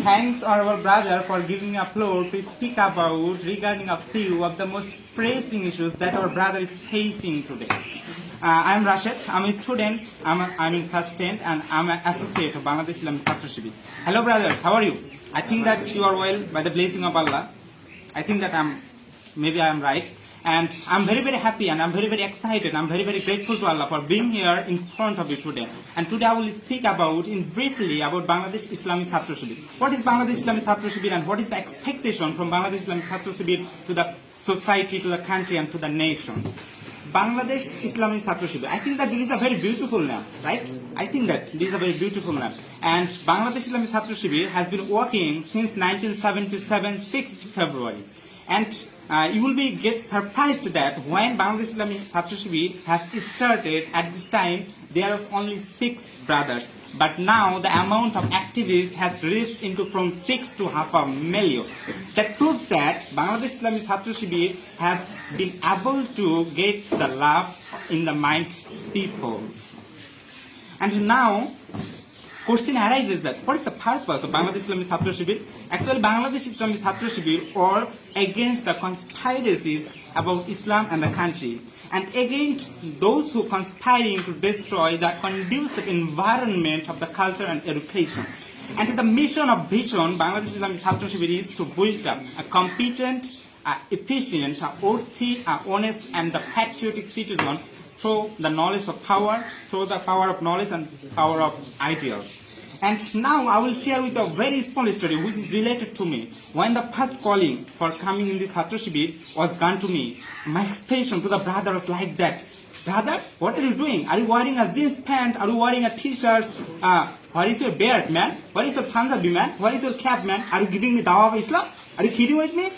Thanks, our brother, for giving me a floor to speak about regarding a few of the most pressing issues that our brother is facing today. I'm Rashid. I'm a student. I'm in class 10, and I'm an associate of Bangladesh Islamic Chhatra Shibir. Hello, brothers. How are you? I think that you are well by the blessing of Allah. I think that maybe I am right. And I'm very, very happy and I'm very, very excited. I'm very, very grateful to Allah for being here in front of you today. And today I will speak briefly about Bangladesh Islamic Chhatra Shibir. What is Bangladesh Islamic Chhatra Shibir and what is the expectation from Bangladesh Islamic Chhatra Shibir to the society, to the country and to the nation? Bangladesh Islamic Chhatra Shibir. I think that this is a very beautiful name, right? I think that this is a very beautiful name. And Bangladesh Islamic Chhatra Shibir has been working since 1977, 6th February. And you will get surprised that when Bangladesh Islamic Chhatra Shibir has started, at this time there are only 6 brothers. But now the amount of activists has reached from 6 to 500,000. That proves that Bangladesh Islamic Chhatra Shibir has been able to get the love in the mind people. And now question arises that what is the purpose of Bangladesh Islamic Chhatra Shibir? Actually, Bangladesh Islamic Chhatra Shibir works against the conspiracies about Islam and the country, and against those who conspiring to destroy the conducive environment of the culture and education. And the mission of vision, Bangladesh Islamic Chhatra Shibir is to build up a competent, efficient, worthy, honest, and the patriotic citizen through the knowledge of power, through the power of knowledge and power of ideal. And now I will share with you a very small story which is related to me. When the first calling for coming in this Chhatra Shibir was done to me, my expression to the brother was like that. Brother, what are you doing? Are you wearing a jeans pant? Are you wearing a t-shirt? What is your beard, man? What is your Punjabi, man? What is your cap, man? Are you giving me dawah of Islam? Are you kidding with me?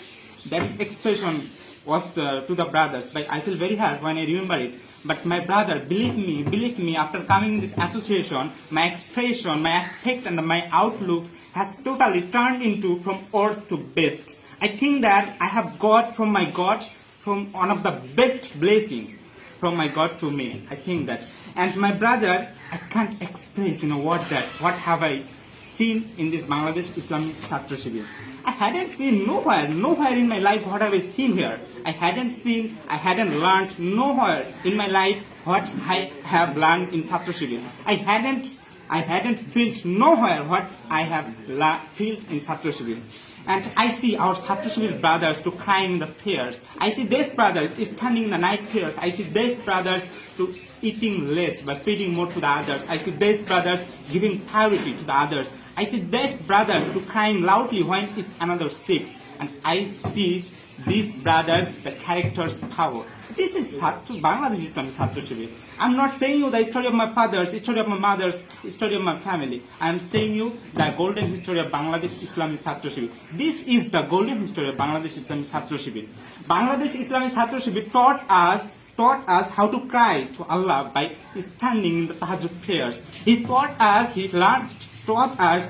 That expression was to the brothers. But I feel very hurt when I remember it. But my brother, believe me, after coming in this association, my expression, my aspect and my outlook has totally turned into from worst to best. I think that I have got from my God, from one of the best blessing from my God to me. I think that. And my brother, I can't express in a word that what have I seen in this Bangladesh Islamic Chhatra Shibir. I hadn't seen nowhere in my life what have I seen here. I hadn't learned nowhere in my life what I have learned in Chhatra Shibir. I hadn't felt nowhere what I have felt in Chhatra Shibir. And I see our Chhatra Shibir brothers to crying in the prayers. I see these brothers standing in the night prayers. I see these brothers to eating less but feeding more to the others. I see these brothers giving priority to the others. I see these brothers to crying loudly when is another sick. And I see these brothers, the character's power. This is Bangladesh Islamic Chhatra Shibir. I'm not saying you the story of my fathers, the story of my mothers, the story of my family. I'm saying you the golden history of Bangladesh Islamic Chhatra Shibir. This is the golden history of Bangladesh Islamic Chhatra Shibir. Bangladesh Islamic Chhatra Shibir taught us how to cry to Allah by standing in the Tahajjud prayers. He taught us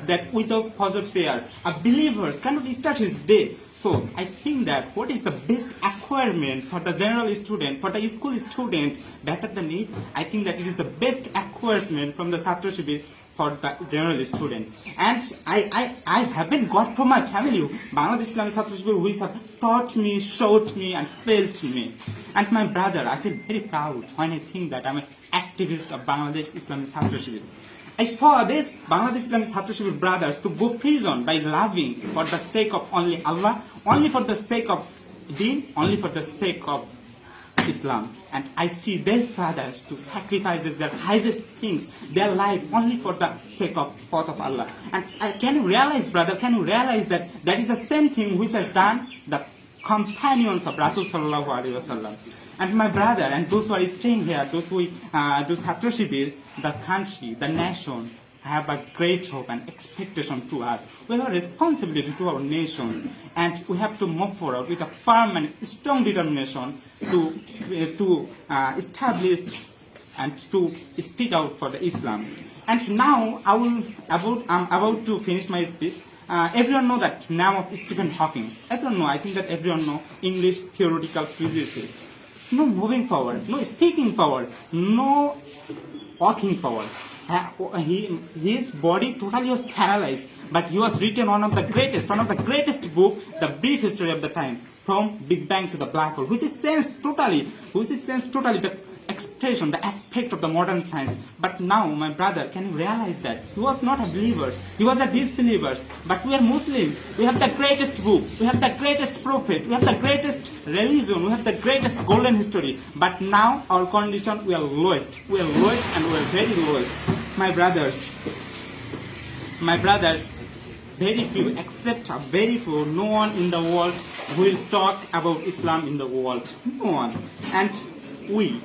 that without Fajr prayer, a believer cannot start his day. So I think that what is the best acquirement for the general student, for the school student better than it? I think that it is the best acquirement from the Chhatra Shibir for the general student. And I haven't got from my family Bangladesh Islamic Chhatra Shibir who have taught me, showed me and felt me. And my brother, I feel very proud when I think that I'm an activist of Bangladesh Islamic Chhatra Shibir. I saw these Bangladesh Islamic Chhatra Shibir brothers to go prison by loving for the sake of only Allah, only for the sake of Deen, only for the sake of Islam. And I see these brothers to sacrifice their highest things, their life, only for the sake of path of Allah. And can you realize, brother, that that is the same thing which has done the companions of Rasul Sallallahu Alaihi Wasallam. And my brother, and those who are staying here, those who do Chhatra Shibir, the country, the nation, have a great hope and expectation to us. We have a responsibility to our nations, and we have to move forward with a firm and strong determination to establish and to speak out for the Islam. And now I'm about to finish my speech. Everyone know that name of Stephen Hawking. I think that everyone know English theoretical physicist. No moving power, no speaking power, no walking power. His body totally was paralyzed. but he was written one of the greatest book, the brief history of the time, from Big Bang to the black hole, which is changed totally the expression, the aspect of the modern science. But now, my brother, can you realize that he was not a believer, he was a disbeliever, but we are Muslims. We have the greatest book, we have the greatest prophet, we have the greatest religion, we have the greatest golden history. But now our condition, we are lowest and we are very lowest. My brothers, very few, except a very few, no one in the world will talk about Islam in the world. No one. And we,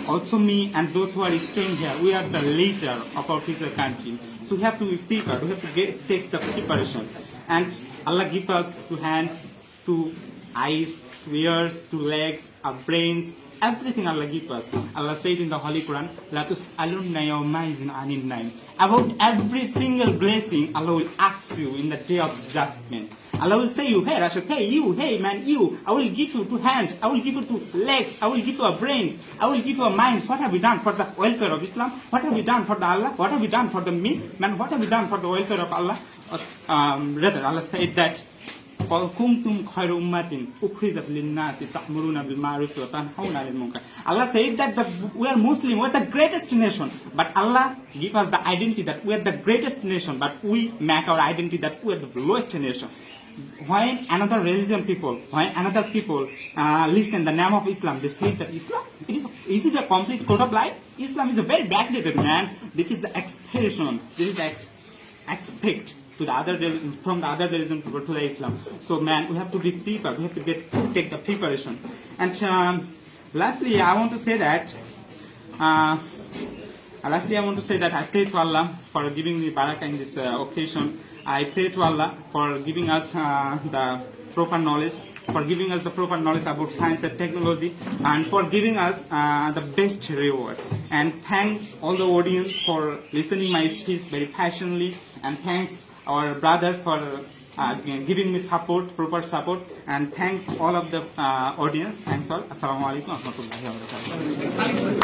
also me and those who are staying here, we are the leader of our future country. So we have to be prepared, we have to take the preparation. And Allah give us 2 hands, 2 eyes, 2 ears, 2 legs, our brains, everything Allah give us. Allah said in the Holy Quran, La tus'alunna yawma izin anin naim. About every single blessing, Allah will ask you in the day of judgment. Allah will say you, hey Rashid, hey you, hey man, you, I will give you 2 hands, I will give you 2 legs, I will give you a brains, I will give you a minds. What have we done for the welfare of Islam? What have we done for the Allah? What have we done for the me? Man, what have we done for the welfare of Allah? Rather, Allah said that kuntum khayra ummatin ukhrijat lin-nasi ta'muruna bil ma'ruf wa tanhauna 'anil munkar. Allah said that we are Muslim, we are the greatest nation, but Allah give us the identity that we are the greatest nation, but we make our identity that we are the lowest nation. When another religion people, listen the name of Islam, they say that Islam, is it a complete code of life? Islam is a very backdated, man. This is the expression, this is the expect to the other from the other religion people to the Islam. So man, we have to be prepared. We have to take the preparation. And lastly, I want to say that I pray to Allah for giving me barakah in this occasion. I pray to Allah for giving us the proper knowledge, about science and technology, and for giving us the best reward. And thanks all the audience for listening my speech very passionately, and thanks our brothers for giving me proper support, and thanks all of the audience. Thanks all. Assalamu alaikum wa rahmatullahi wa barakatuh.